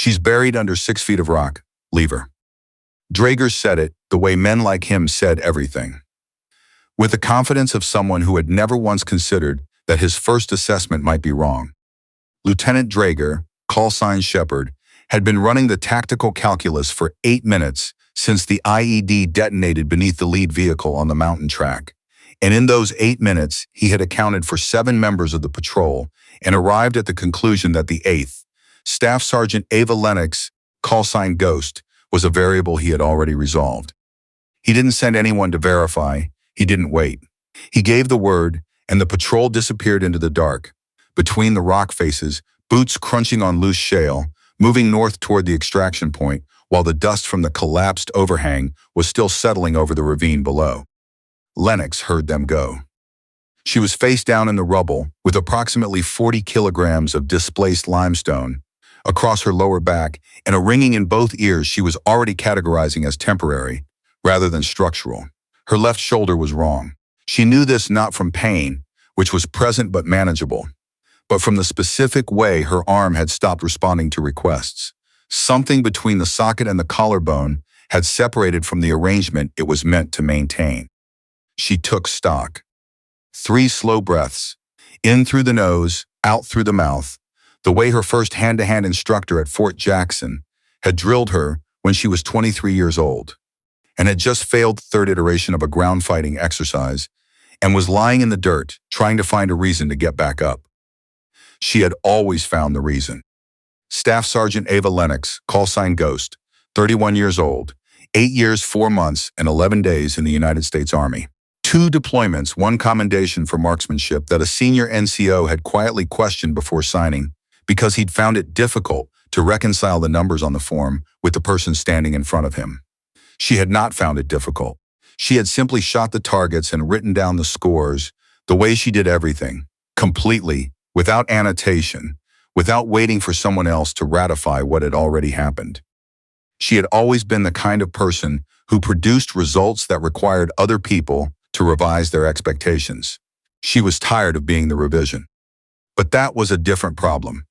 She's buried under 6 feet of rock. Leave her. Draeger said it the way men like him said everything. With the confidence of someone who had never once considered that his first assessment might be wrong. Lieutenant Draeger, call sign Shepard, had been running the tactical calculus for 8 minutes since the IED detonated beneath the lead vehicle on the mountain track. And in those 8 minutes, he had accounted for 7 members of the patrol and arrived at the conclusion that the 8th, Staff Sergeant Ava Lennox, call sign Ghost, was a variable he had already resolved. He didn't send anyone to verify. He didn't wait. He gave the word, and the patrol disappeared into the dark. Between the rock faces, boots crunching on loose shale, moving north toward the extraction point, while the dust from the collapsed overhang was still settling over the ravine below. Lennox heard them go. She was face down in the rubble, with approximately 40 kilograms of displaced limestone across her lower back and a ringing in both ears she was already categorizing as temporary, rather than structural. Her left shoulder was wrong. She knew this not from pain, which was present but manageable, but from the specific way her arm had stopped responding to requests. Something between the socket and the collarbone had separated from the arrangement it was meant to maintain. She took stock. 3 slow breaths, in through the nose, out through the mouth, the way her first hand-to-hand instructor at Fort Jackson had drilled her when she was 23 years old, and had just failed the 3rd iteration of a ground fighting exercise and was lying in the dirt trying to find a reason to get back up. She had always found the reason. Staff Sergeant Ava Lennox, call sign Ghost, 31 years old, 8 years, 4 months, and 11 days in the United States Army. 2 deployments, 1 commendation for marksmanship that a senior NCO had quietly questioned before signing because he'd found it difficult to reconcile the numbers on the form with the person standing in front of him. She had not found it difficult. She had simply shot the targets and written down the scores the way she did everything, completely, without annotation, without waiting for someone else to ratify what had already happened. She had always been the kind of person who produced results that required other people to revise their expectations. She was tired of being the revision. But that was a different problem.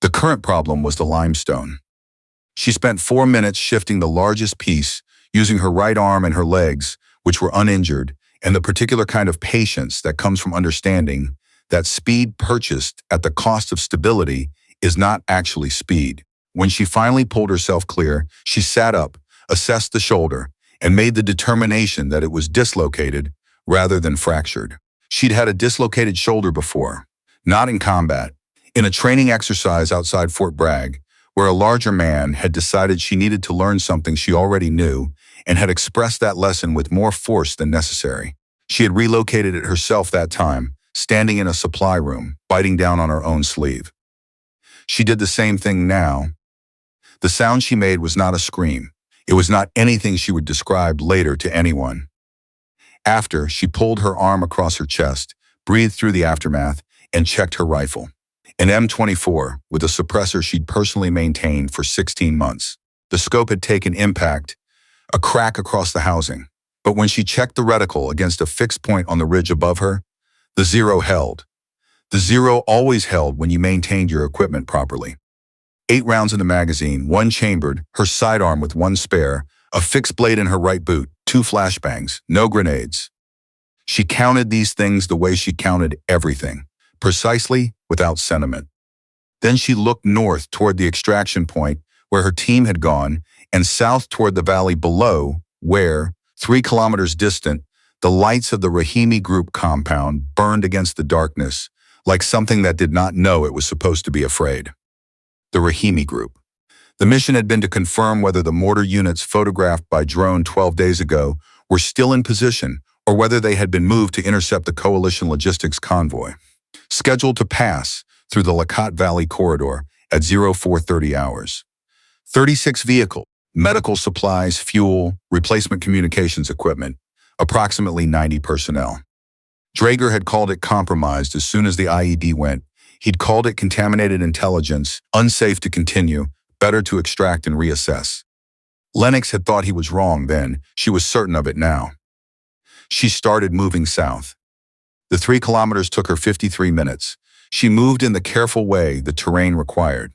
The current problem was the limestone. She spent 4 minutes shifting the largest piece, using her right arm and her legs, which were uninjured, and the particular kind of patience that comes from understanding that speed purchased at the cost of stability is not actually speed. When she finally pulled herself clear, she sat up, assessed the shoulder, and made the determination that it was dislocated rather than fractured. She'd had a dislocated shoulder before, not in combat, in a training exercise outside Fort Bragg, where a larger man had decided she needed to learn something she already knew and had expressed that lesson with more force than necessary. She had relocated it herself that time, standing in a supply room, biting down on her own sleeve. She did the same thing now. The sound she made was not a scream. It was not anything she would describe later to anyone. After, she pulled her arm across her chest, breathed through the aftermath, and checked her rifle. An M24 with a suppressor she'd personally maintained for 16 months. The scope had taken impact, a crack across the housing. But when she checked the reticle against a fixed point on the ridge above her, the 0 held. The 0 always held when you maintained your equipment properly. 8 rounds in the magazine, 1 chambered, her sidearm with 1 spare, a fixed blade in her right boot, 2 flashbangs, no grenades. She counted these things the way she counted everything, precisely, without sentiment. Then she looked north toward the extraction point where her team had gone and south toward the valley below where, 3 kilometers distant, the lights of the Rahimi Group compound burned against the darkness like something that did not know it was supposed to be afraid. The Rahimi Group. The mission had been to confirm whether the mortar units photographed by drone 12 days ago were still in position or whether they had been moved to intercept the coalition logistics convoy, scheduled to pass through the Lacat Valley corridor at 0430 hours. 36 vehicles, medical supplies, fuel, replacement communications equipment, approximately 90 personnel. Draeger had called it compromised as soon as the IED went. He'd called it contaminated intelligence, unsafe to continue, better to extract and reassess. Lennox had thought he was wrong then. She was certain of it now. She started moving south. The 3 kilometers took her 53 minutes. She moved in the careful way the terrain required.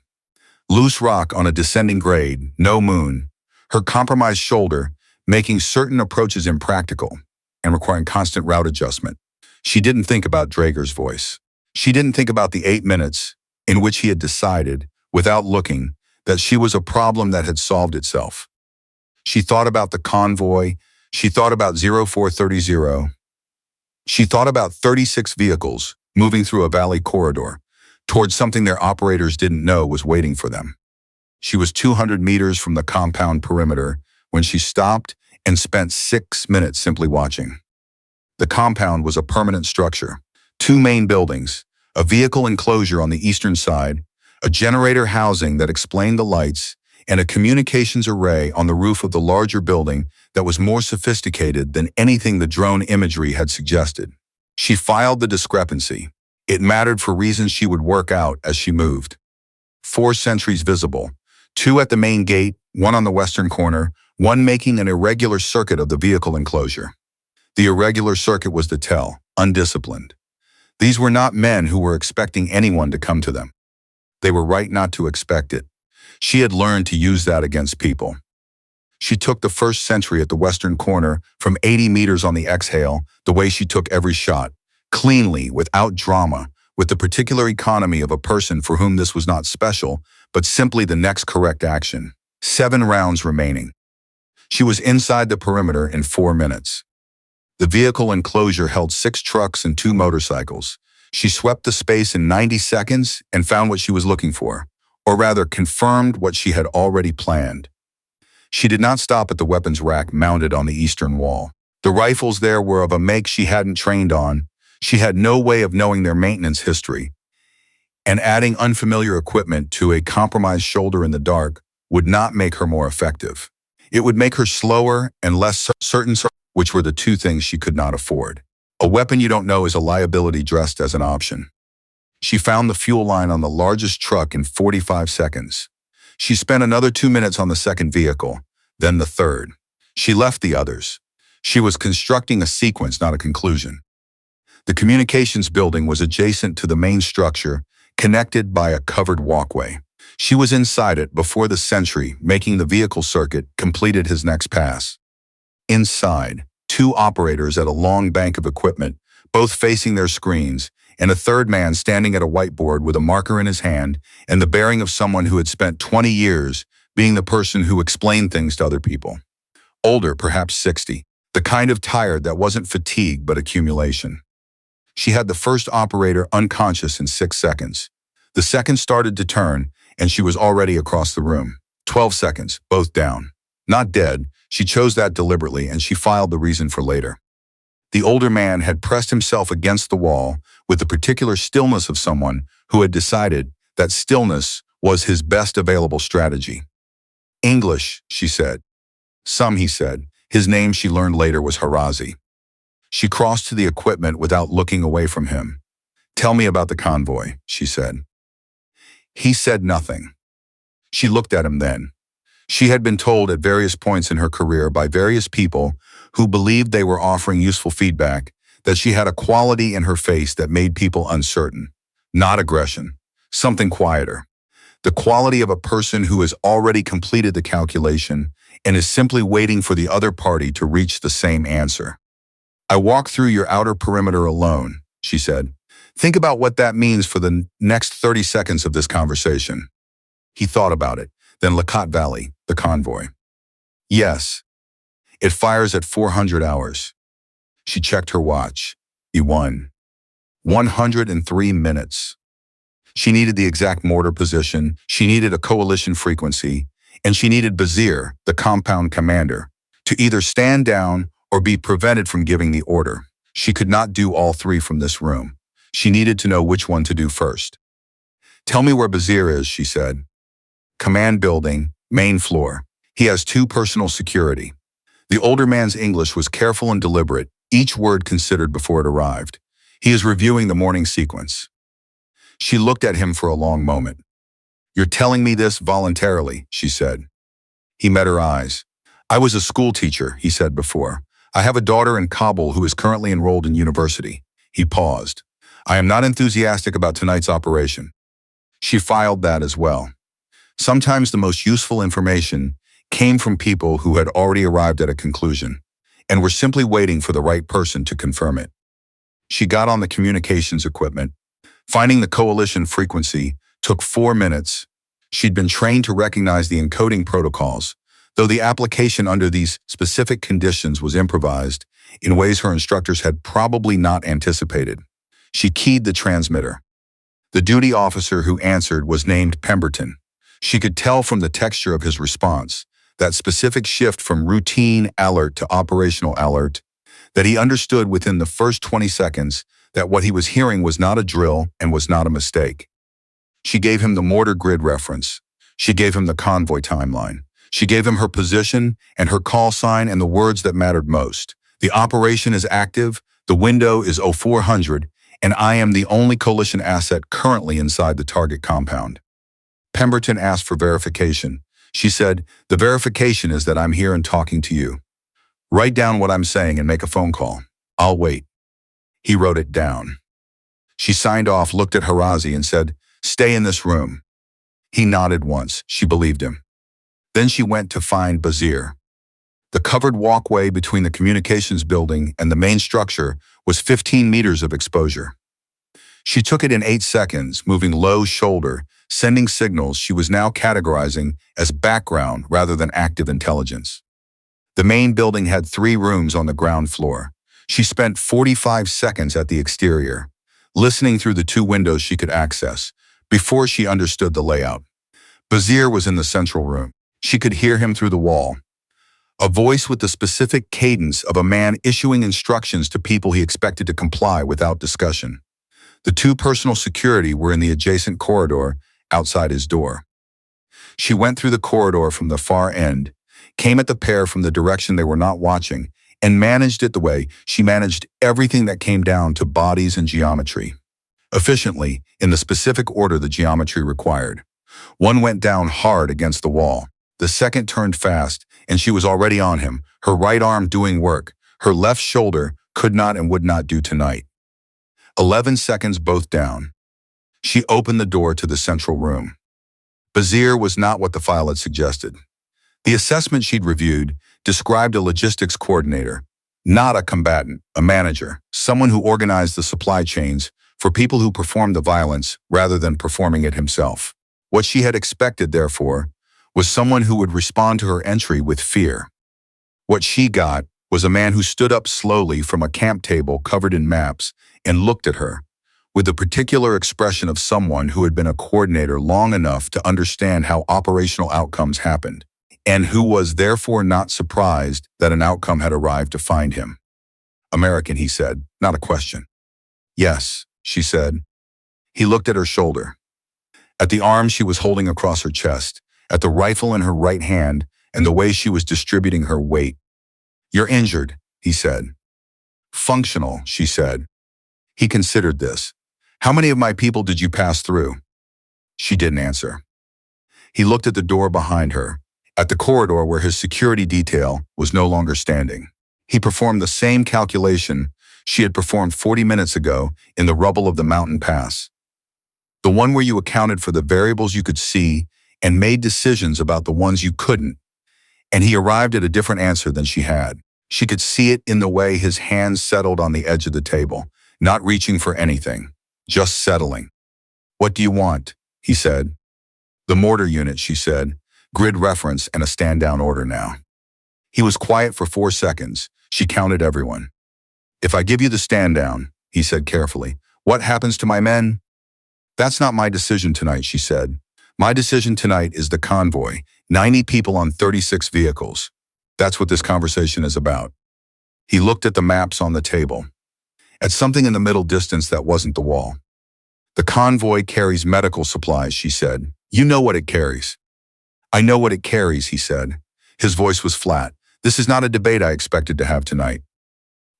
Loose rock on a descending grade, no moon. Her compromised shoulder, making certain approaches impractical and requiring constant route adjustment. She didn't think about Draeger's voice. She didn't think about the 8 minutes in which he had decided, without looking, that she was a problem that had solved itself. She thought about the convoy. She thought about 0430. She thought about 36 vehicles moving through a valley corridor towards something their operators didn't know was waiting for them. She was 200 meters from the compound perimeter when she stopped and spent 6 minutes simply watching. The compound was a permanent structure. 2 main buildings, a vehicle enclosure on the eastern side, a generator housing that explained the lights, and a communications array on the roof of the larger building that was more sophisticated than anything the drone imagery had suggested. She filed the discrepancy. It mattered for reasons she would work out as she moved. 4 sentries visible, 2 at the main gate, 1 on the western corner, 1 making an irregular circuit of the vehicle enclosure. The irregular circuit was the tell, undisciplined. These were not men who were expecting anyone to come to them. They were right not to expect it. She had learned to use that against people. She took the first sentry at the western corner from 80 meters on the exhale, the way she took every shot, cleanly, without drama, with the particular economy of a person for whom this was not special, but simply the next correct action. 7 rounds remaining. She was inside the perimeter in 4 minutes. The vehicle enclosure held 6 trucks and 2 motorcycles. She swept the space in 90 seconds and found what she was looking for, or rather confirmed what she had already planned. She did not stop at the weapons rack mounted on the eastern wall. The rifles there were of a make she hadn't trained on. She had no way of knowing their maintenance history, and adding unfamiliar equipment to a compromised shoulder in the dark would not make her more effective. It would make her slower and less certain, which were the 2 things she could not afford. A weapon you don't know is a liability dressed as an option. She found the fuel line on the largest truck in 45 seconds. She spent another 2 minutes on the second vehicle, then the third. She left the others. She was constructing a sequence, not a conclusion. The communications building was adjacent to the main structure, connected by a covered walkway. She was inside it before the sentry, making the vehicle circuit, completed his next pass. Inside, 2 operators at a long bank of equipment, both facing their screens, and a third man standing at a whiteboard with a marker in his hand and the bearing of someone who had spent 20 years being the person who explained things to other people. Older, perhaps 60, the kind of tired that wasn't fatigue but accumulation. She had the first operator unconscious in 6 seconds. The second started to turn, and she was already across the room. 12 seconds, both down. Not dead, she chose that deliberately, and she filed the reason for later. The older man had pressed himself against the wall with the particular stillness of someone who had decided that stillness was his best available strategy. English, she said. Some, he said. His name, she learned later, was Harazi. She crossed to the equipment without looking away from him. Tell me about the convoy, she said. He said nothing. She looked at him then. She had been told at various points in her career by various people who believed they were offering useful feedback that she had a quality in her face that made people uncertain. Not aggression, something quieter. The quality of a person who has already completed the calculation and is simply waiting for the other party to reach the same answer. I walk through your outer perimeter alone, she said. Think about what that means for the next 30 seconds of this conversation. He thought about it. Then Lakat Valley, the convoy. Yes. It fires at 400 hours. She checked her watch. He won. 103 minutes. She needed the exact mortar position, she needed a coalition frequency, and she needed Bazir, the compound commander, to either stand down or be prevented from giving the order. She could not do all 3 from this room. She needed to know which one to do first. Tell me where Bazir is, she said. Command building, main floor. He has 2 personal security. The older man's English was careful and deliberate, each word considered before it arrived. He is reviewing the morning sequence. She looked at him for a long moment. You're telling me this voluntarily, she said. He met her eyes. I was a school teacher, he said before. I have a daughter in Kabul who is currently enrolled in university. He paused. I am not enthusiastic about tonight's operation. She filed that as well. Sometimes the most useful information came from people who had already arrived at a conclusion and were simply waiting for the right person to confirm it. She got on the communications equipment. Finding the coalition frequency took 4 minutes. She'd been trained to recognize the encoding protocols, though the application under these specific conditions was improvised in ways her instructors had probably not anticipated. She keyed the transmitter. The duty officer who answered was named Pemberton. She could tell from the texture of his response, that specific shift from routine alert to operational alert, that he understood within the first 20 seconds that what he was hearing was not a drill and was not a mistake. She gave him the mortar grid reference. She gave him the convoy timeline. She gave him her position and her call sign and the words that mattered most. The operation is active, the window is 0400, and I am the only coalition asset currently inside the target compound. Pemberton asked for verification. She said, "The verification is that I'm here and talking to you. Write down what I'm saying and make a phone call. I'll wait." He wrote it down. She signed off, looked at Harazi and said, "Stay in this room." He nodded once. She believed him. Then she went to find Bazir. The covered walkway between the communications building and the main structure was 15 meters of exposure. She took it in 8 seconds, moving low shoulder, sending signals she was now categorizing as background rather than active intelligence. The main building had 3 rooms on the ground floor. She spent 45 seconds at the exterior, listening through the 2 windows she could access, before she understood the layout. Bazir was in the central room. She could hear him through the wall. A voice with the specific cadence of a man issuing instructions to people he expected to comply without discussion. The 2 personal security were in the adjacent corridor outside his door. She went through the corridor from the far end, came at the pair from the direction they were not watching, and managed it the way she managed everything that came down to bodies and geometry. Efficiently, in the specific order the geometry required. One went down hard against the wall. The second turned fast, and she was already on him, her right arm doing work. Her left shoulder could not and would not do tonight. 11 seconds both down. She opened the door to the central room. Bazir was not what the file had suggested. The assessment she'd reviewed described a logistics coordinator, not a combatant, a manager, someone who organized the supply chains for people who performed the violence rather than performing it himself. What she had expected, therefore, was someone who would respond to her entry with fear. What she got was a man who stood up slowly from a camp table covered in maps and looked at her, with the particular expression of someone who had been a coordinator long enough to understand how operational outcomes happened, and who was therefore not surprised that an outcome had arrived to find him. "American," he said, not a question. "Yes," she said. He looked at her shoulder, at the arm she was holding across her chest, at the rifle in her right hand, and the way she was distributing her weight. "You're injured," he said. "Functional," she said. He considered this. "How many of my people did you pass through?" She didn't answer. He looked at the door behind her, at the corridor where his security detail was no longer standing. He performed the same calculation she had performed 40 minutes ago in the rubble of the mountain pass. The one where you accounted for the variables you could see and made decisions about the ones you couldn't. And he arrived at a different answer than she had. She could see it in the way his hands settled on the edge of the table, not reaching for anything, just settling. "What do you want?" he said. "The mortar unit," she said. "Grid reference and a stand-down order now." He was quiet for 4 seconds. She counted everyone. "If I give you the stand-down," he said carefully, "what happens to my men?" "That's not my decision tonight," she said. "My decision tonight is the convoy, 90 people on 36 vehicles. That's what this conversation is about." He looked at the maps on the table, at something in the middle distance that wasn't the wall. "The convoy carries medical supplies," she said. "You know what it carries." "I know what it carries," he said. His voice was flat. "This is not a debate I expected to have tonight."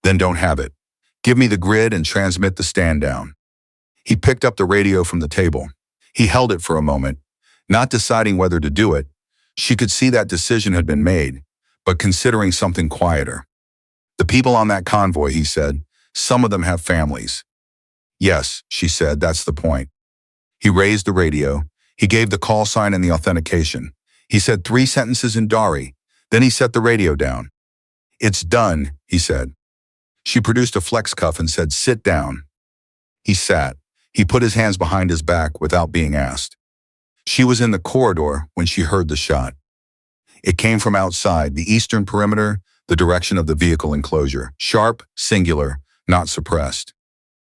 "Then don't have it. Give me the grid and transmit the stand-down." He picked up the radio from the table. He held it for a moment, not deciding whether to do it. She could see that decision had been made, but considering something quieter. "The people on that convoy," he said, "some of them have families." "Yes," she said, "that's the point." He raised the radio. He gave the call sign and the authentication. He said 3 sentences in Dari. Then he set the radio down. "It's done," he said. She produced a flex cuff and said, "Sit down." He sat. He put his hands behind his back without being asked. She was in the corridor when she heard the shot. It came from outside, the eastern perimeter, the direction of the vehicle enclosure. Sharp, singular, not suppressed.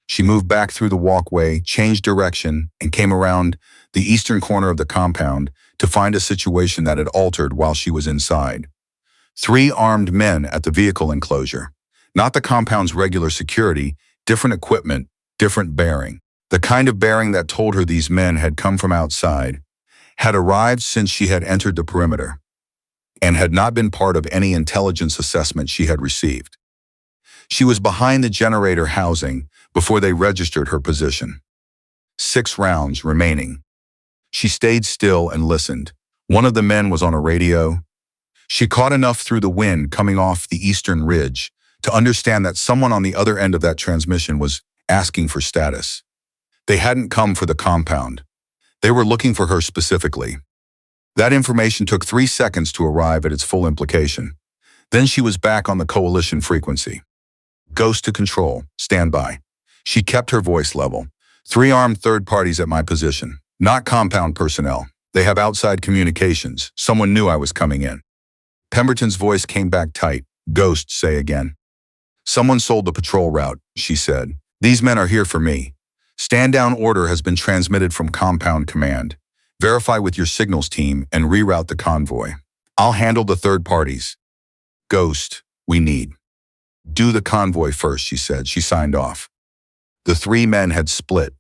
She moved back through the walkway, changed direction, and came around the eastern corner of the compound to find a situation that had altered while she was inside. 3 armed men at the vehicle enclosure. Not the compound's regular security, different equipment, different bearing. The kind of bearing that told her these men had come from outside, had arrived since she had entered the perimeter, and had not been part of any intelligence assessment she had received. She was behind the generator housing before they registered her position. 6 rounds remaining. She stayed still and listened. One of the men was on a radio. She caught enough through the wind coming off the eastern ridge to understand that someone on the other end of that transmission was asking for status. They hadn't come for the compound. They were looking for her specifically. That information took 3 seconds to arrive at its full implication. Then she was back on the coalition frequency. "Ghost to control. Stand by." She kept her voice level. 3 armed third parties at my position. Not compound personnel. They have outside communications. Someone knew I was coming in. Pemberton's voice came back tight. "Ghost, say again." "Someone sold the patrol route," she said. "These men are here for me. Stand down order has been transmitted from compound command. Verify with your signals team and reroute the convoy. I'll handle the third parties. Ghost, we need." "Do the convoy first," she said. She signed off. The 3 men had split.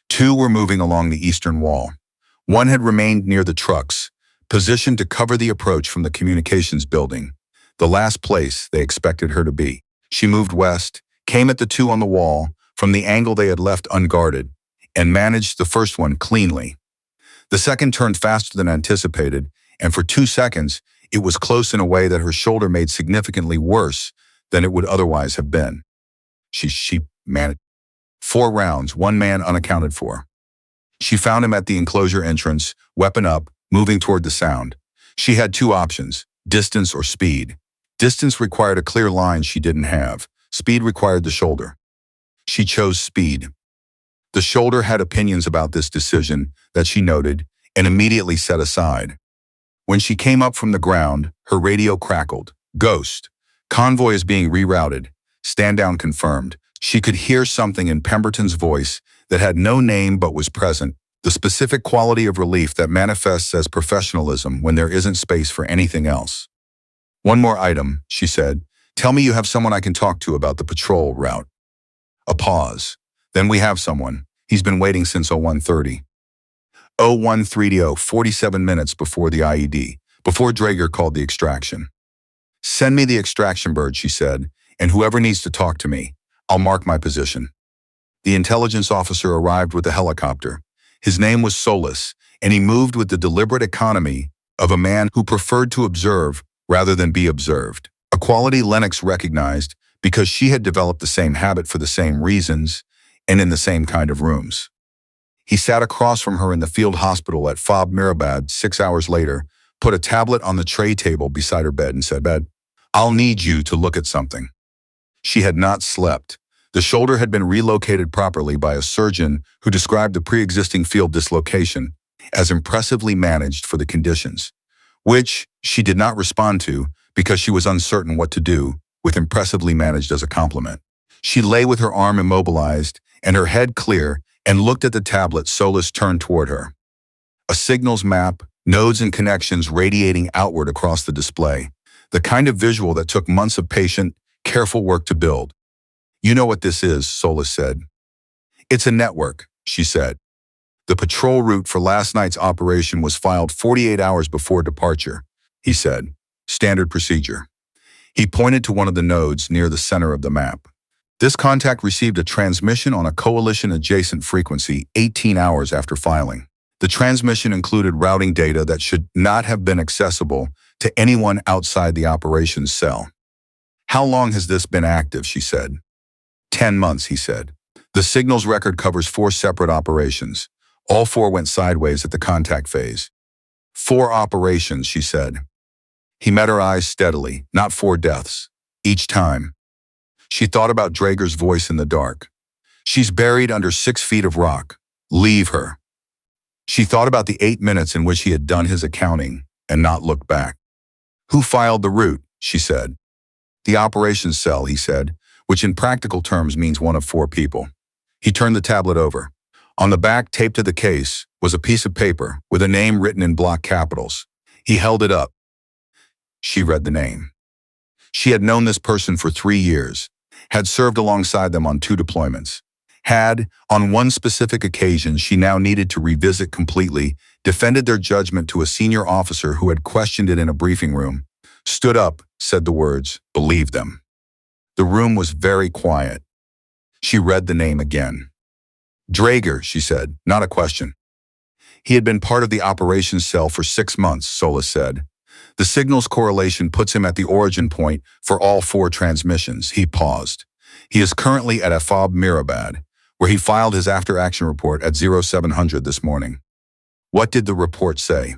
2 were moving along the eastern wall. 1 had remained near the trucks, positioned to cover the approach from the communications building, the last place they expected her to be. She moved west, came at the 2 on the wall from the angle they had left unguarded, and managed the first one cleanly. The second turned faster than anticipated, and for 2 seconds, it was close in a way that her shoulder made significantly worse than it would otherwise have been. She managed 4 rounds, 1 man unaccounted for. She found him at the enclosure entrance, weapon up, moving toward the sound. She had 2 options, distance or speed. Distance required a clear line she didn't have. Speed required the shoulder. She chose speed. The shoulder had opinions about this decision that she noted and immediately set aside. When she came up from the ground, her radio crackled. "Ghost. Convoy is being rerouted. Stand down confirmed." She could hear something in Pemberton's voice that had no name but was present, the specific quality of relief that manifests as professionalism when there isn't space for anything else. "One more item," she said. "Tell me you have someone I can talk to about the patrol route." A pause. "Then we have someone. He's been waiting since 01:30. 01:30, 47 minutes before the IED, before Draeger called the extraction. "Send me the extraction bird," she said, "and whoever needs to talk to me. I'll mark my position." The intelligence officer arrived with a helicopter. His name was Solis, and he moved with the deliberate economy of a man who preferred to observe rather than be observed, a quality Lennox recognized because she had developed the same habit for the same reasons and in the same kind of rooms. He sat across from her in the field hospital at Fob Mirabad 6 hours later, put a tablet on the tray table beside her bed and said, "Bed, I'll need you to look at something." She had not slept. The shoulder had been relocated properly by a surgeon who described the pre-existing field dislocation as impressively managed for the conditions, which she did not respond to because she was uncertain what to do with impressively managed as a compliment. She lay with her arm immobilized and her head clear and looked at the tablet Solis turned toward her. A signals map, nodes and connections radiating outward across the display, the kind of visual that took months of patient, careful work to build. "You know what this is," Solis said. "It's a network," she said. "The patrol route for last night's operation was filed 48 hours before departure," he said. "Standard procedure." He pointed to one of the nodes near the center of the map. "This contact received a transmission on a coalition-adjacent frequency 18 hours after filing. The transmission included routing data that should not have been accessible to anyone outside the operations cell." "How long has this been active?" she said. 10 months, he said. "The signals record covers 4 separate operations. All four went sideways at the contact phase. 4 operations, she said. He met her eyes steadily, not 4 deaths. Each time. She thought about Drager's voice in the dark. She's buried under 6 feet of rock. Leave her. She thought about the 8 minutes in which he had done his accounting and not looked back. Who filed the route? She said. The operations cell, he said, which in practical terms means one of 4 people. He turned the tablet over. On the back, taped to the case, was a piece of paper with a name written in block capitals. He held it up. She read the name. She had known this person for 3 years, had served alongside them on 2 deployments, had, on one specific occasion she now needed to revisit completely, defended their judgment to a senior officer who had questioned it in a briefing room, stood up, said the words, believed them. The room was very quiet. She read the name again. Drager, she said, not a question. He had been part of the operations cell for 6 months, Solis said. The signal's correlation puts him at the origin point for all 4 transmissions. He paused. He is currently at Afab Mirabad, where he filed his after-action report at 0700 this morning. What did the report say?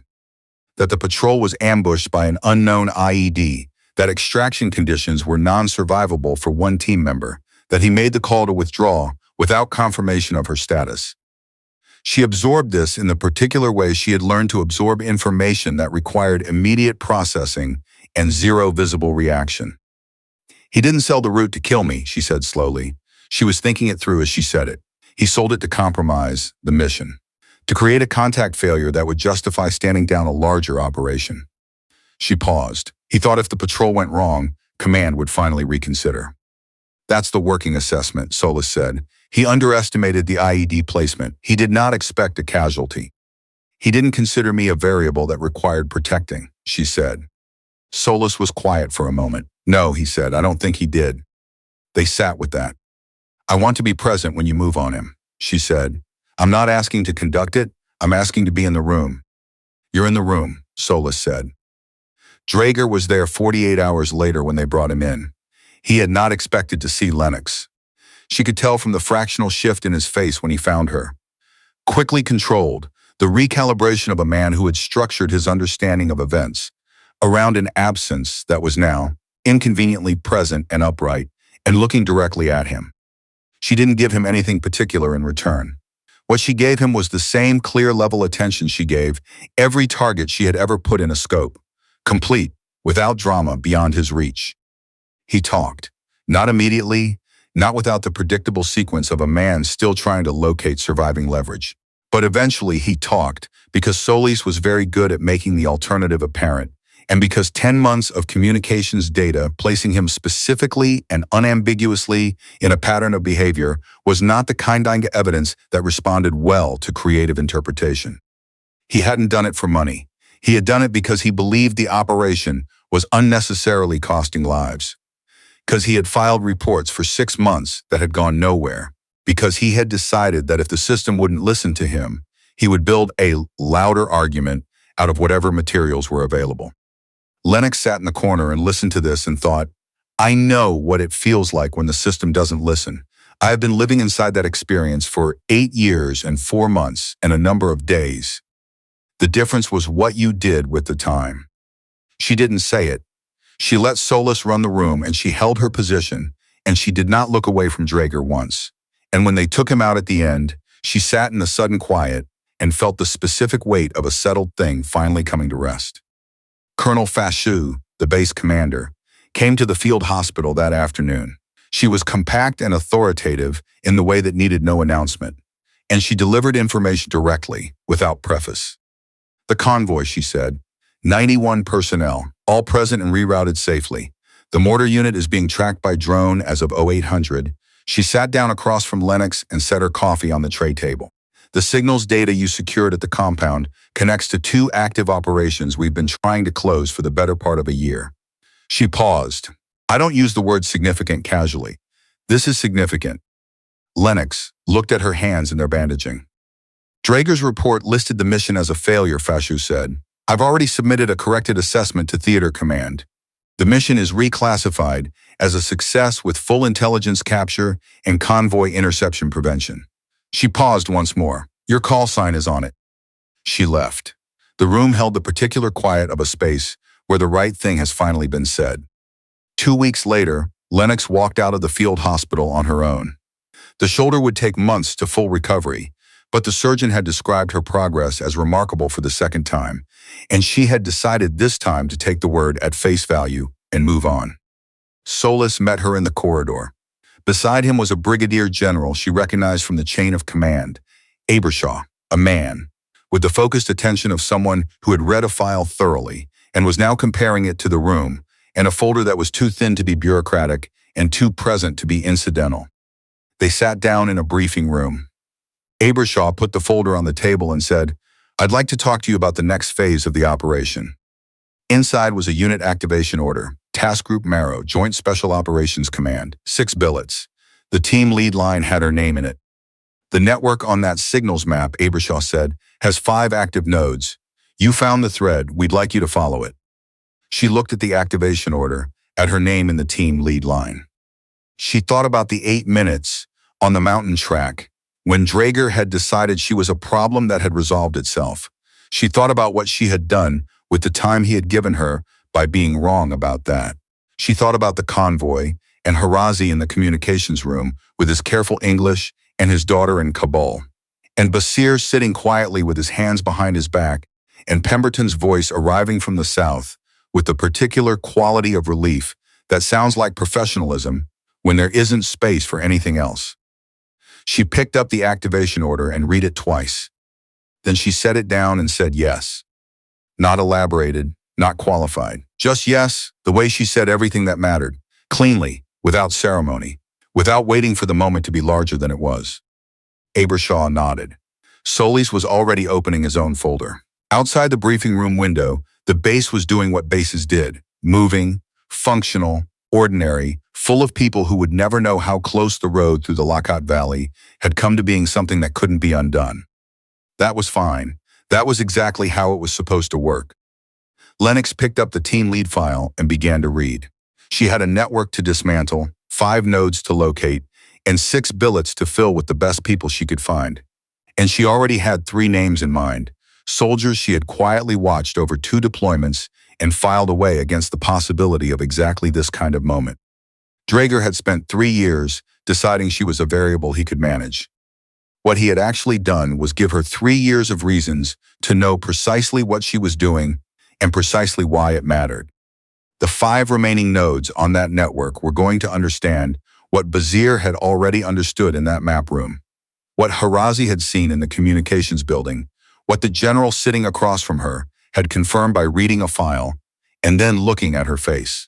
That the patrol was ambushed by an unknown IED, that extraction conditions were non-survivable for 1 team member, that he made the call to withdraw without confirmation of her status. She absorbed this in the particular way she had learned to absorb information that required immediate processing and 0 visible reaction. He didn't sell the route to kill me, she said slowly. She was thinking it through as she said it. He sold it to compromise the mission, to create a contact failure that would justify standing down a larger operation. She paused. He thought if the patrol went wrong, command would finally reconsider. That's the working assessment, Solis said. He underestimated the IED placement. He did not expect a casualty. He didn't consider me a variable that required protecting, she said. Solis was quiet for a moment. No, he said, I don't think he did. They sat with that. I want to be present when you move on him, she said. I'm not asking to conduct it. I'm asking to be in the room. You're in the room, Solis said. Drager was there 48 hours later when they brought him in. He had not expected to see Lennox. She could tell from the fractional shift in his face when he found her. Quickly controlled, the recalibration of a man who had structured his understanding of events around an absence that was now inconveniently present and upright and looking directly at him. She didn't give him anything particular in return. What she gave him was the same clear level attention she gave every target she had ever put in a scope, complete, without drama beyond his reach. He talked, not immediately, not without the predictable sequence of a man still trying to locate surviving leverage. But eventually he talked because Solis was very good at making the alternative apparent, and because 10 months of communications data placing him specifically and unambiguously in a pattern of behavior was not the kind of evidence that responded well to creative interpretation. He hadn't done it for money. He had done it because he believed the operation was unnecessarily costing lives. Because he had filed reports for 6 months that had gone nowhere, because he had decided that if the system wouldn't listen to him, he would build a louder argument out of whatever materials were available. Lennox sat in the corner and listened to this and thought, I know what it feels like when the system doesn't listen. I have been living inside that experience for 8 years and 4 months and a number of days. The difference was what you did with the time. She didn't say it. She let Solis run the room and she held her position, and she did not look away from Drager once. And when they took him out at the end, she sat in the sudden quiet and felt the specific weight of a settled thing finally coming to rest. Colonel Fashu, the base commander, came to the field hospital that afternoon. She was compact and authoritative in the way that needed no announcement, and she delivered information directly, without preface. The convoy, she said, 91 personnel, all present and rerouted safely. The mortar unit is being tracked by drone as of 0800. She sat down across from Lennox and set her coffee on the tray table. The signals data you secured at the compound connects to 2 active operations we've been trying to close for the better part of a year. She paused. I don't use the word significant casually. This is significant. Lennox looked at her hands in their bandaging. Drager's report listed the mission as a failure, Fashu said. I've already submitted a corrected assessment to Theater Command. The mission is reclassified as a success with full intelligence capture and convoy interception prevention. She paused once more. Your call sign is on it. She left. The room held the particular quiet of a space where the right thing has finally been said. 2 weeks later, Lennox walked out of the field hospital on her own. The shoulder would take months to full recovery, but the surgeon had described her progress as remarkable for the second time, and she had decided this time to take the word at face value and move on. Solis met her in the corridor. Beside him was a brigadier general she recognized from the chain of command, Abershaw, a man, with the focused attention of someone who had read a file thoroughly and was now comparing it to the room and a folder that was too thin to be bureaucratic and too present to be incidental. They sat down in a briefing room. Abershaw put the folder on the table and said, "I'd like to talk to you about the next phase of the operation." Inside was a unit activation order, Task Group Marrow, Joint Special Operations Command, 6 billets. The team lead line had her name in it. "The network on that signals map," Abershaw said, "has 5 active nodes. You found the thread. We'd like you to follow it." She looked at the activation order, at her name in the team lead line. She thought about the 8 minutes on the mountain track, when Draeger had decided she was a problem that had resolved itself. She thought about what she had done with the time he had given her by being wrong about that. She thought about the convoy and Harazi in the communications room with his careful English and his daughter in Kabul, and Basir sitting quietly with his hands behind his back, and Pemberton's voice arriving from the south with the particular quality of relief that sounds like professionalism when there isn't space for anything else. She picked up the activation order and read it twice. Then she set it down and said yes. Not elaborated, not qualified. Just yes, the way she said everything that mattered, cleanly, without ceremony, without waiting for the moment to be larger than it was. Abershaw nodded. Solis was already opening his own folder. Outside the briefing room window, the base was doing what bases did, moving, functional, ordinary, full of people who would never know how close the road through the Lakat Valley had come to being something that couldn't be undone. That was fine. That was exactly how it was supposed to work. Lennox picked up the team lead file and began to read. She had a network to dismantle, 5 nodes to locate, and 6 billets to fill with the best people she could find. And she already had 3 names in mind, soldiers she had quietly watched over 2 deployments and filed away against the possibility of exactly this kind of moment. Draeger had spent 3 years deciding she was a variable he could manage. What he had actually done was give her 3 years of reasons to know precisely what she was doing and precisely why it mattered. The 5 remaining nodes on that network were going to understand what Basir had already understood in that map room, what Harazi had seen in the communications building, what the general sitting across from her had confirmed by reading a file and then looking at her face.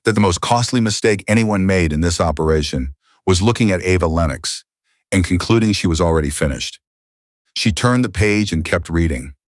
That the most costly mistake anyone made in this operation was looking at Ava Lennox and concluding she was already finished. She turned the page and kept reading.